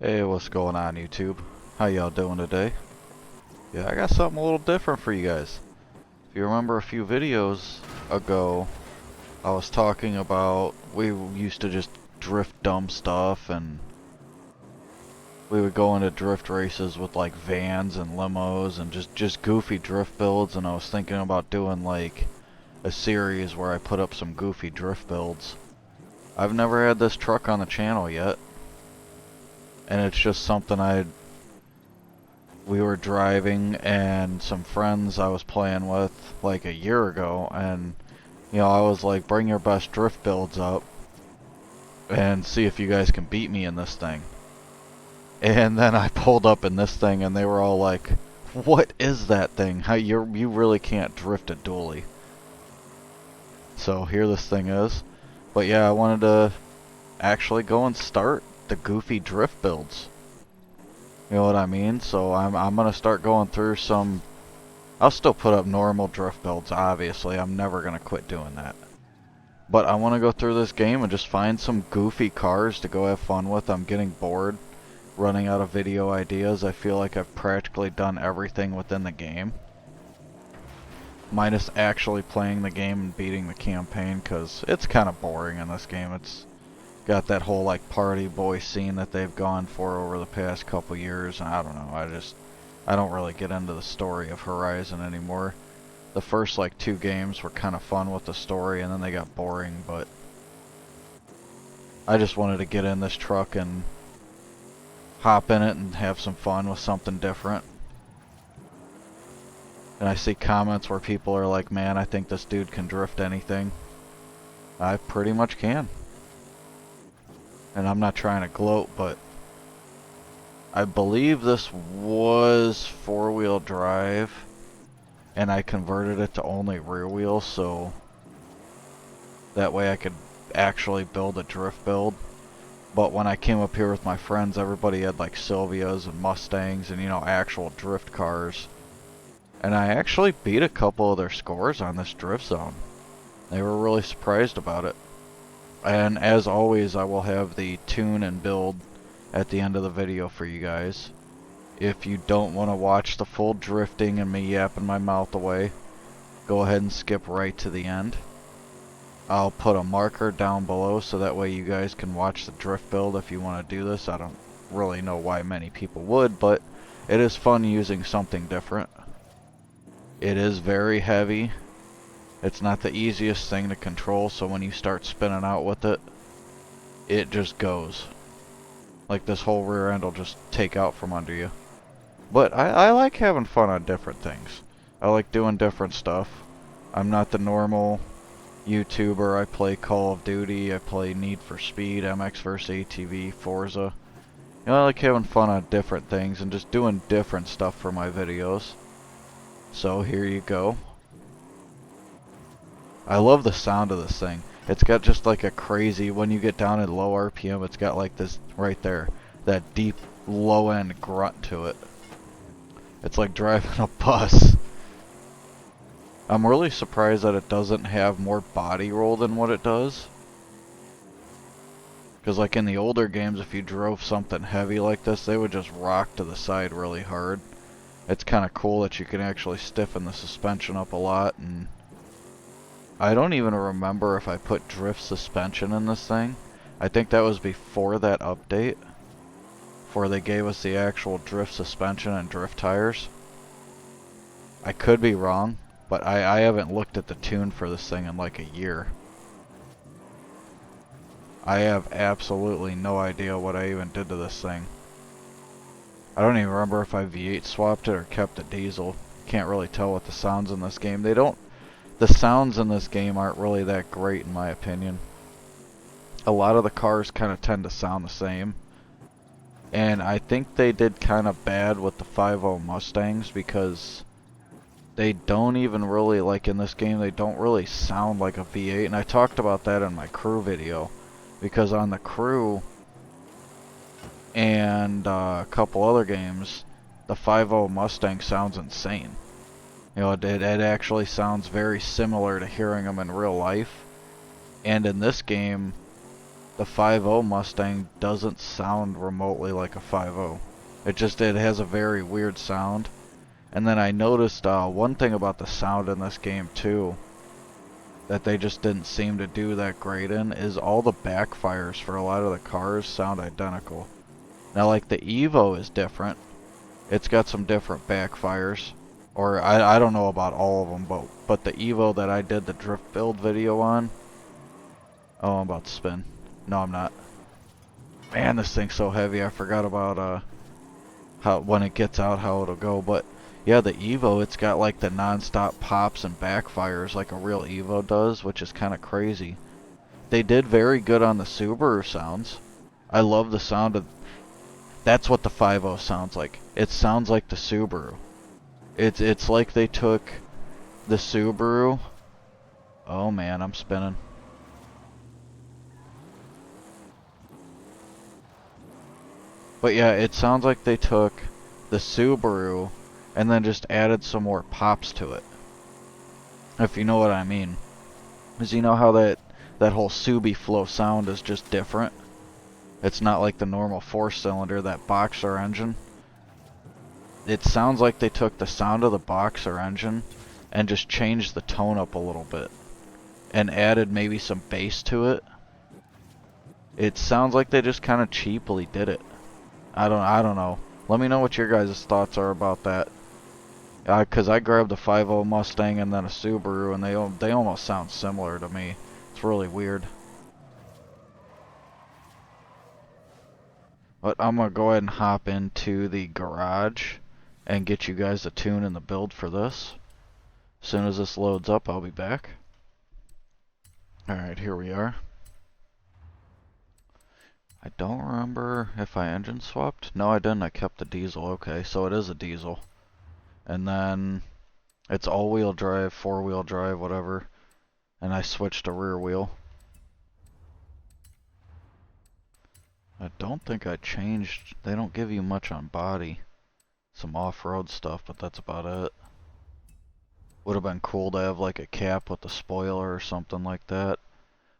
Hey, what's going on YouTube? How y'all doing today? Yeah, I got something a little different for you guys. If you remember a few videos ago, I was talking about we used to just drift dumb stuff and we would go into drift races with like vans and limos and just goofy drift builds, and I was thinking about doing like a series where I put up some goofy drift builds. I've never had this truck on the channel yet, and it's just something we were driving and some friends I was playing with like a year ago, and I was like, bring your best drift builds up and see if you guys can beat me in this thing. And then I pulled up in this thing and they were all like, what is that thing? How you really can't drift a dually. So here this thing is. But yeah, I wanted to actually go and start the goofy drift builds. You know what I mean? So I'm gonna start going through some. I'll still put up normal drift builds, obviously. I'm never gonna quit doing that. But I want to go through this game and just find some goofy cars to go have fun with. I'm getting bored, running out of video ideas. I feel like I've practically done everything within the game, minus actually playing the game and beating the campaign, because it's kind of boring in this game. It's got that whole like party boy scene that they've gone for over the past couple years, and I don't know, I don't really get into the story of Horizon anymore. The first like 2 games were kind of fun with the story, and then they got boring, but I just wanted to get in this truck and hop in it and have some fun with something different. And I see comments where people are like, man, I think this dude can drift anything. I pretty much can. And I'm not trying to gloat, but I believe this was 4-wheel drive, and I converted it to only rear wheel, so that way I could actually build a drift build. But when I came up here with my friends, everybody had like Silvias and Mustangs and, actual drift cars. And I actually beat a couple of their scores on this drift zone. They were really surprised about it. And as always, I will have the tune and build at the end of the video for you guys. If you don't want to watch the full drifting and me yapping my mouth away, go ahead and skip right to the end. I'll put a marker down below so that way you guys can watch the drift build if you want to do this. I don't really know why many people would, but it is fun using something different. It is very heavy. It's not the easiest thing to control, so when you start spinning out with it, it just goes. Like this whole rear end will just take out from under you. But I like having fun on different things. I like doing different stuff. I'm not the normal YouTuber. I play Call of Duty, I play Need for Speed, MX vs ATV, Forza. I like having fun on different things and just doing different stuff for my videos. So here you go. I love the sound of this thing. It's got just like a crazy, when you get down at low RPM, it's got like this right there, that deep low end grunt to it. It's like driving a bus. I'm really surprised that it doesn't have more body roll than what it does. Because like in the older games, if you drove something heavy like this, they would just rock to the side really hard. It's kind of cool that you can actually stiffen the suspension up a lot, and I don't even remember if I put drift suspension in this thing. I think that was before that update, before they gave us the actual drift suspension and drift tires. I could be wrong, but I haven't looked at the tune for this thing in like a year. I have absolutely no idea what I even did to this thing. I don't even remember if I V8 swapped it or kept the diesel. Can't really tell with the sounds in this game. The sounds in this game aren't really that great in my opinion. A lot of the cars kind of tend to sound the same. And I think they did kind of bad with the 5.0 Mustangs because they don't even really, like in this game, they don't really sound like a V8. And I talked about that in my crew video. Because on the crew and a couple other games, the 5.0 Mustang sounds insane. It actually sounds very similar to hearing them in real life. And in this game, the 5.0 Mustang doesn't sound remotely like a 5.0. It has a very weird sound. And then I noticed one thing about the sound in this game too, that they just didn't seem to do that great in, is all the backfires for a lot of the cars sound identical. Now like the Evo is different. It's got some different backfires. Or I don't know about all of them, but the Evo that I did the drift build video on. Oh, I'm about to spin. No, I'm not. Man, this thing's so heavy. I forgot about how when it gets out how it'll go. But yeah, the Evo, it's got like the non-stop pops and backfires like a real Evo does, which is kind of crazy. They did very good on the Subaru sounds. I love the sound of. That's what the 5.0 sounds like. It sounds like the Subaru. It's like they took the Subaru. Oh man, I'm spinning. But yeah, it sounds like they took the Subaru and then just added some more pops to it. If you know what I mean. Because you know how that whole Subi flow sound is just different? It's not like the normal 4-cylinder, that boxer engine. It sounds like they took the sound of the boxer engine and just changed the tone up a little bit. And added maybe some bass to it. It sounds like they just kind of cheaply did it. I don't know. Let me know what your guys' thoughts are about that. Cause I grabbed a 5.0 Mustang and then a Subaru, and they almost sound similar to me. It's really weird. But I'm gonna go ahead and hop into the garage and get you guys a tune and the build for this. As soon as this loads up, I'll be back. Alright, here we are. I don't remember if I engine swapped. No, I didn't. I kept the diesel. Okay, so it is a diesel. And then it's all-wheel drive, 4-wheel drive, whatever. And I switched to rear wheel. I don't think I changed. They don't give you much on body. Some off-road stuff, but that's about it. Would have been cool to have like a cap with a spoiler or something like that.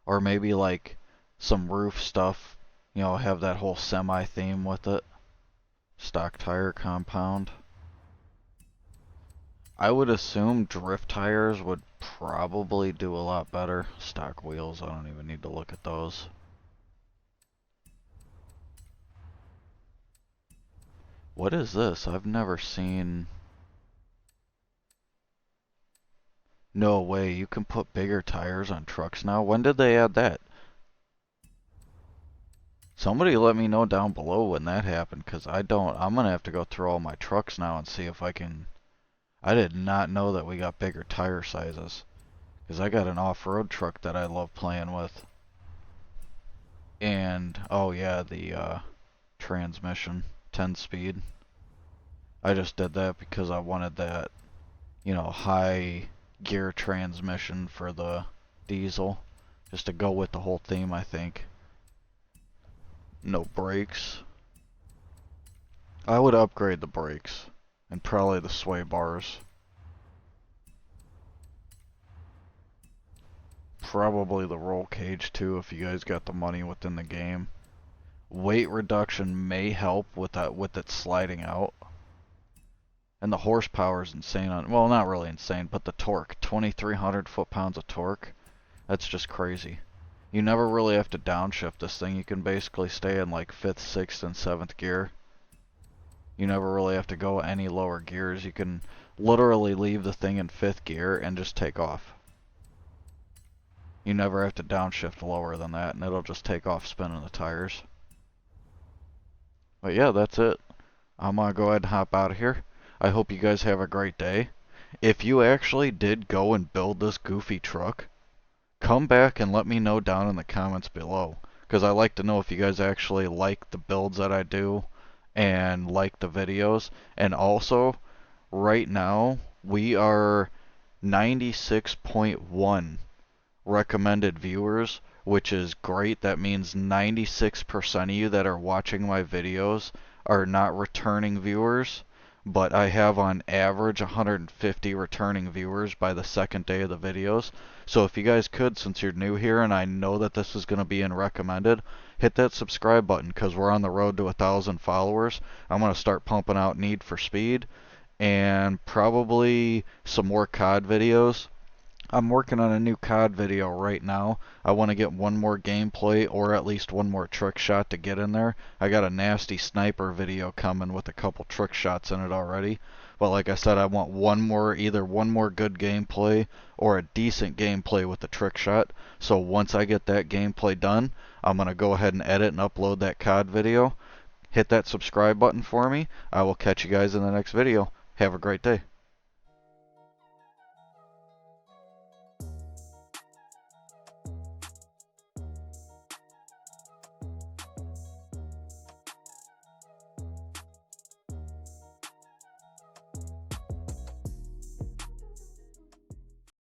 Or maybe like some roof stuff. You know, have that whole semi theme with it. Stock tire compound. I would assume drift tires would probably do a lot better. Stock wheels, I don't even need to look at those. What is this? I've never seen... No way, you can put bigger tires on trucks now? When did they add that? Somebody let me know down below when that happened, because I'm gonna have to go through all my trucks now and see if I can... I did not know that we got bigger tire sizes. Because I got an off-road truck that I love playing with. And, oh yeah, the transmission, 10-speed. I just did that because I wanted that, you know, high gear transmission for the diesel. Just to go with the whole theme, I think. No brakes. I would upgrade the brakes. And probably the sway bars. Probably the roll cage too, if you guys got the money within the game. Weight reduction may help with that, with it sliding out. And the horsepower is insane on, well, not really insane, but the torque, 2,300 foot-pounds of torque. That's just crazy. You never really have to downshift this thing. You can basically stay in like 5th, 6th, and 7th gear. You never really have to go any lower gears. You can literally leave the thing in 5th gear and just take off. You never have to downshift lower than that, and it'll just take off spinning the tires. But yeah, that's it. I'm gonna go ahead and hop out of here. I hope you guys have a great day. If you actually did go and build this goofy truck, come back and let me know down in the comments below. Because I like to know if you guys actually like the builds that I do and like the videos. And also, right now, we are 96.1 recommended viewers, which is great. That means 96% of you that are watching my videos are not returning viewers, but I have on average 150 returning viewers by the second day of the videos. So if you guys could, since you're new here and I know that this is going to be in recommended, hit that subscribe button because we're on the road to 1,000 followers. I'm going to start pumping out Need for Speed and probably some more COD videos. I'm working on a new COD video right now. I want to get one more gameplay or at least one more trick shot to get in there. I got a nasty sniper video coming with a couple trick shots in it already. But like I said, I want one more, either one more good gameplay or a decent gameplay with the trick shot. So once I get that gameplay done, I'm going to go ahead and edit and upload that COD video. Hit that subscribe button for me. I will catch you guys in the next video. Have a great day.